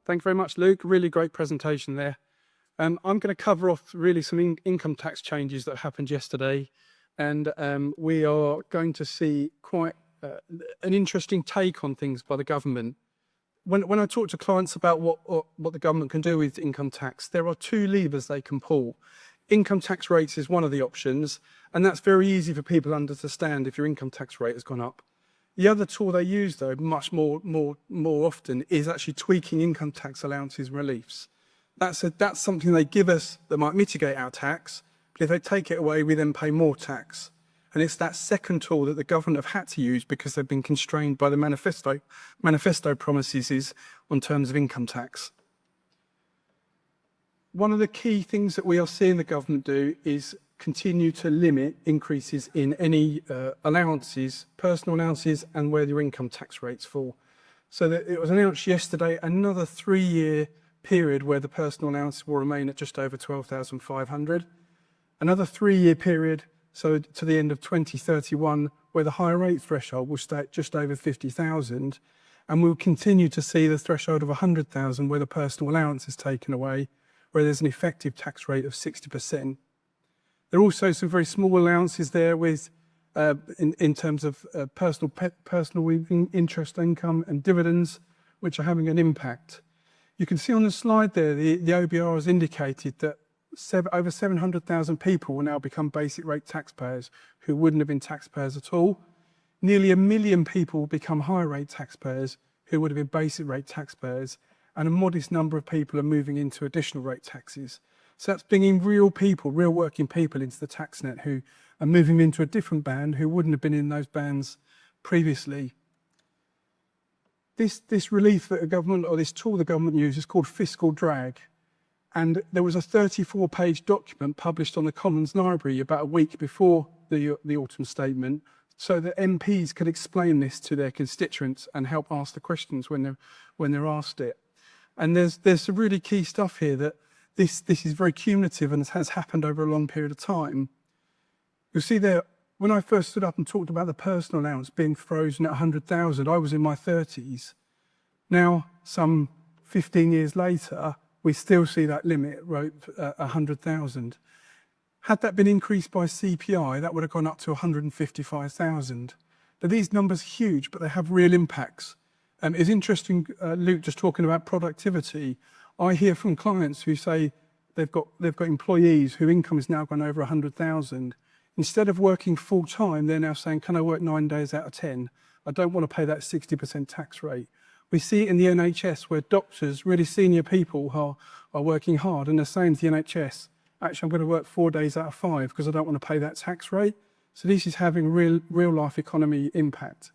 Thank you very much, Luke. Really great presentation there. I'm going to cover off really some income tax changes that happened yesterday, and we are going to see quite an interesting take on things by the government. When I talk to clients about what the government can do with income tax, there are two levers they can pull. Income tax rates is one of the options, and that's very easy for people to understand if your income tax rate has gone up. The other tool they use, though, much more often, is actually tweaking income tax allowances and reliefs. That's something they give us that might mitigate our tax, but if they take it away, we then pay more tax. And it's that second tool that the government have had to use because they've been constrained by the manifesto promises on terms of income tax. One of the key things that we are seeing the government do is continue to limit increases in any allowances, personal allowances, and where your income tax rates fall. So that it was announced yesterday another 3-year period where the personal allowance will remain at just over 12,500. Another 3-year period, so to the end of 2031, where the higher rate threshold will stay at just over 50,000, and we'll continue to see the threshold of 100,000 where the personal allowance is taken away, where there's an effective tax rate of 60%. There are also some very small allowances there with, in terms of personal interest income and dividends, which are having an impact. You can see on the slide there, the OBR has indicated that over 700,000 people will now become basic rate taxpayers who wouldn't have been taxpayers at all. Nearly 1 million people will become higher rate taxpayers who would have been basic rate taxpayers, and a modest number of people are moving into additional rate taxes. So that's bringing real people, real working people into the tax net who are moving into a different band who wouldn't have been in those bands previously. This relief that the government, or this tool the government uses, is called fiscal drag. And there was a 34-page document published on the Commons Library about a week before the autumn statement, so that MPs could explain this to their constituents and help ask the questions when they're asked it. And there's some really key stuff here that this is very cumulative and has happened over a long period of time. You'll see there, when I first stood up and talked about the personal allowance being frozen at 100,000, I was in my 30s. Now, some 15 years later, we still see that limit at 100,000. Had that been increased by CPI, that would have gone up to 155,000. Now, these numbers are huge, but they have real impacts. It's interesting, Luke, just talking about productivity. I hear from clients who say they've got employees whose income is now gone over 100,000. Instead of working full time, they're now saying, can I work 9 days out of 10? I don't want to pay that 60% tax rate. We see it in the NHS where doctors, really senior people, are working hard and they're saying to the NHS, actually, I'm going to work 4 days out of 5 because I don't want to pay that tax rate. So this is having real life economy impact.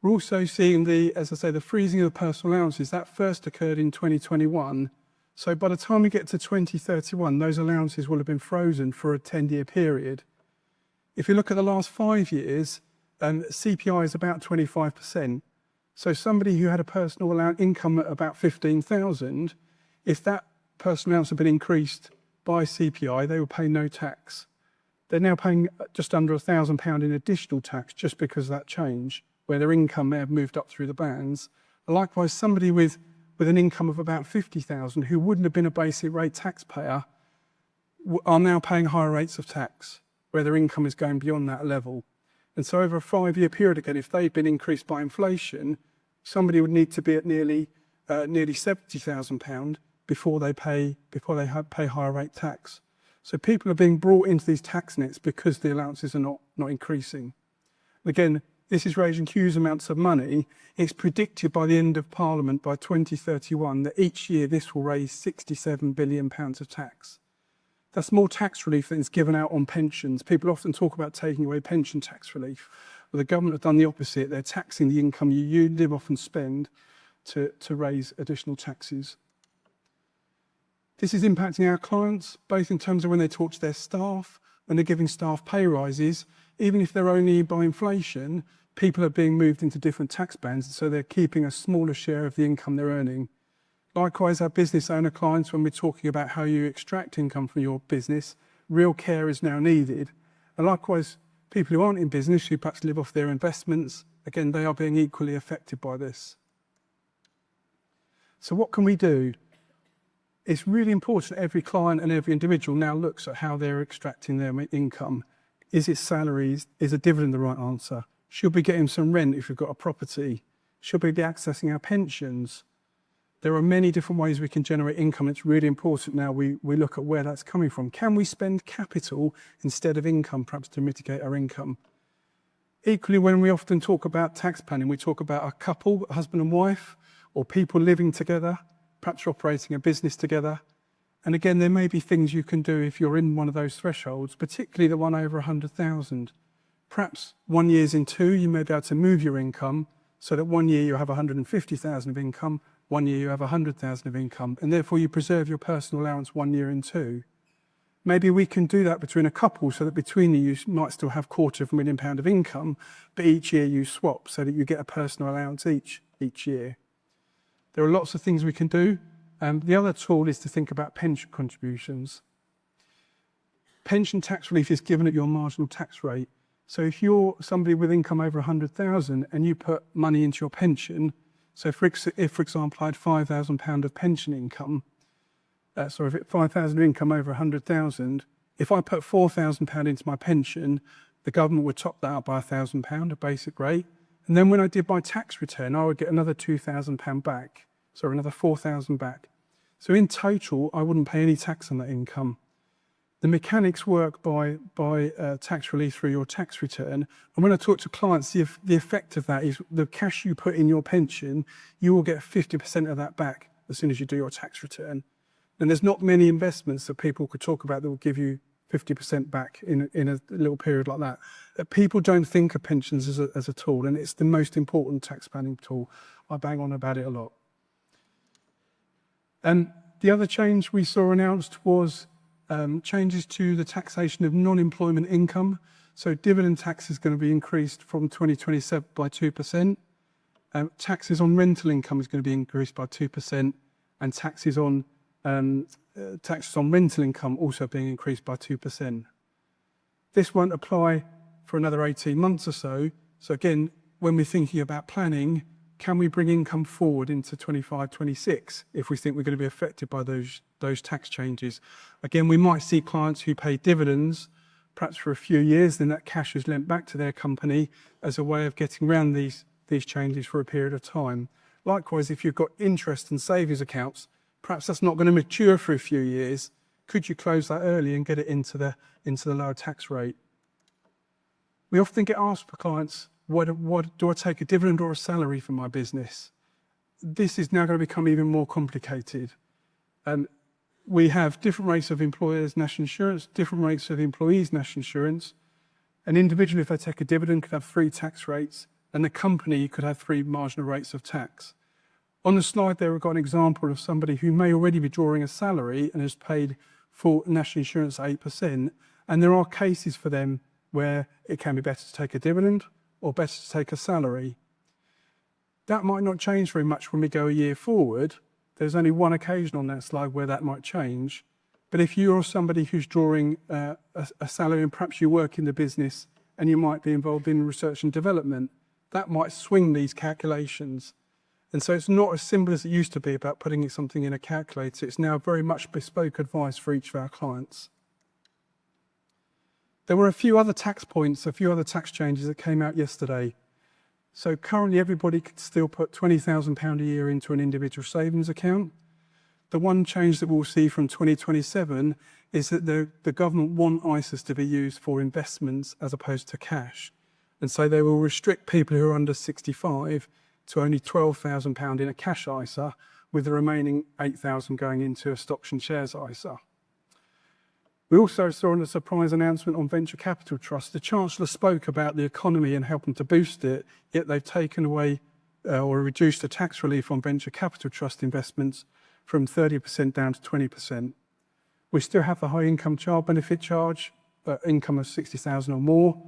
We're also seeing as I say, the freezing of the personal allowances. That first occurred in 2021. So by the time we get to 2031, those allowances will have been frozen for a 10-year period. If you look at the last 5 years, CPI is about 25%. So somebody who had a personal income at about 15,000, if that personal allowance had been increased by CPI, they would pay no tax. They're now paying just under £1,000 in additional tax just because of that change, where their income may have moved up through the bands. Likewise, somebody with an income of about 50,000 who wouldn't have been a basic rate taxpayer are now paying higher rates of tax, where their income is going beyond that level. And so over a 5-year period, again, if they've been increased by inflation, somebody would need to be at nearly £70,000 before they pay higher rate tax. So people are being brought into these tax nets because the allowances are not increasing. Again, this is raising huge amounts of money. It's predicted by the end of Parliament, by 2031, that each year this will raise £67 billion of tax. That's more tax relief than is given out on pensions. People often talk about taking away pension tax relief. Well, the government have done the opposite. They're taxing the income you live off and spend to raise additional taxes. This is impacting our clients, both in terms of when they talk to their staff, when they're giving staff pay rises. Even if they're only by inflation, people are being moved into different tax bands, so they're keeping a smaller share of the income they're earning. Likewise, our business owner clients, when we're talking about how you extract income from your business, real care is now needed. And likewise, people who aren't in business, who perhaps live off their investments, again, they are being equally affected by this. So what can we do? It's really important every client and every individual now looks at how they're extracting their income. Is it salaries? Is a dividend the right answer? Should we get getting some rent if we've got a property? Should we be accessing our pensions? There are many different ways we can generate income. It's really important now we look at where that's coming from. Can we spend capital instead of income, perhaps to mitigate our income? Equally, when we often talk about tax planning, we talk about a couple, husband and wife, or people living together, perhaps operating a business together. And again, there may be things you can do if you're in one of those thresholds, particularly the one over 100,000. Perhaps 1 year's in two, you may be able to move your income so that 1 year you have 150,000 of income, 1 year you have 100,000 of income, and therefore you preserve your personal allowance 1 year in two. Maybe we can do that between a couple so that between you might still have £250,000 of income, but each year you swap so that you get a personal allowance each year. There are lots of things we can do. The other tool is to think about pension contributions. Pension tax relief is given at your marginal tax rate. So if you're somebody with income over 100,000 and you put money into your pension, so if, for example, I had £5,000 of pension income, if 5,000 of income over 100,000, if I put £4,000 into my pension, the government would top that up by £1,000, a basic rate. And then when I did my tax return, I would get another £2,000 back, so another £4,000 back. So in total, I wouldn't pay any tax on that income. The mechanics work by tax relief through your tax return. And when I talk to clients, the effect of that is the cash you put in your pension, you will get 50% of that back as soon as you do your tax return. And there's not many investments that people could talk about that will give you 50% back in a little period like that. People don't think of pensions as a tool, and it's the most important tax planning tool. I bang on about it a lot. And the other change we saw announced was changes to the taxation of non-employment income. So dividend tax is going to be increased from 2027 by 2%. Taxes on rental income is going to be increased by 2%, and taxes on rental income also being increased by 2%. This won't apply for another 18 months or so. So again, when we're thinking about planning, can we bring income forward into 25, 26 if we think we're going to be affected by those tax changes? Again, we might see clients who pay dividends perhaps for a few years, then that cash is lent back to their company as a way of getting around these changes for a period of time. Likewise, if you've got interest and savings accounts, perhaps that's not going to mature for a few years. Could you close that early and get it into the lower tax rate? We often get asked for clients, what do I take, a dividend or a salary for my business? This is now going to become even more complicated. We have different rates of employers' national insurance, different rates of employees' national insurance. An individual, if they take a dividend, could have 3 tax rates, and the company could have 3 marginal rates of tax. On the slide there, we've got an example of somebody who may already be drawing a salary and has paid for national insurance at 8%, and there are cases for them where it can be better to take a dividend or better to take a salary. That might not change very much when we go a year forward. There's only one occasion on that slide where that might change. But if you're somebody who's drawing a salary and perhaps you work in the business and you might be involved in research and development, that might swing these calculations. And so it's not as simple as it used to be about putting something in a calculator. It's now very much bespoke advice for each of our clients. There were a few other tax points, a few other tax changes that came out yesterday. So currently everybody could still put £20,000 a year into an individual savings account. The one change that we'll see from 2027 is that the government want ISAs to be used for investments as opposed to cash. And so they will restrict people who are under 65 to only £12,000 in a cash ISA, with the remaining £8,000 going into a stocks and shares ISA. We also saw in a surprise announcement on venture capital trusts, the Chancellor spoke about the economy and helping to boost it, yet they've taken away or reduced the tax relief on venture capital trust investments from 30% down to 20%. We still have the high income child benefit charge, income of 60,000 or more.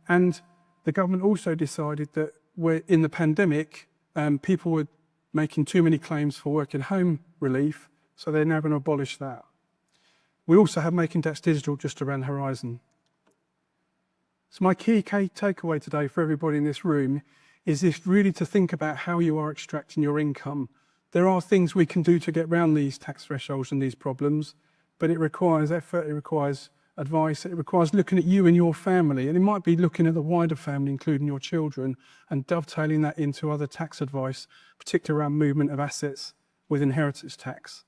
And the government also decided that in the pandemic, people were making too many claims for work at home relief, so they're now going to abolish that. We also have Making Tax Digital just around the horizon. So my key takeaway today for everybody in this room is really to think about how you are extracting your income. There are things we can do to get around these tax thresholds and these problems, but it requires effort, it requires advice, it requires looking at you and your family, and it might be looking at the wider family, including your children, and dovetailing that into other tax advice, particularly around movement of assets with inheritance tax.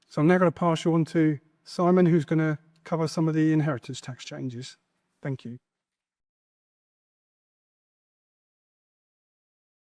So I'm now going to pass you on to Simon, who's going to cover some of the inheritance tax changes. Thank you.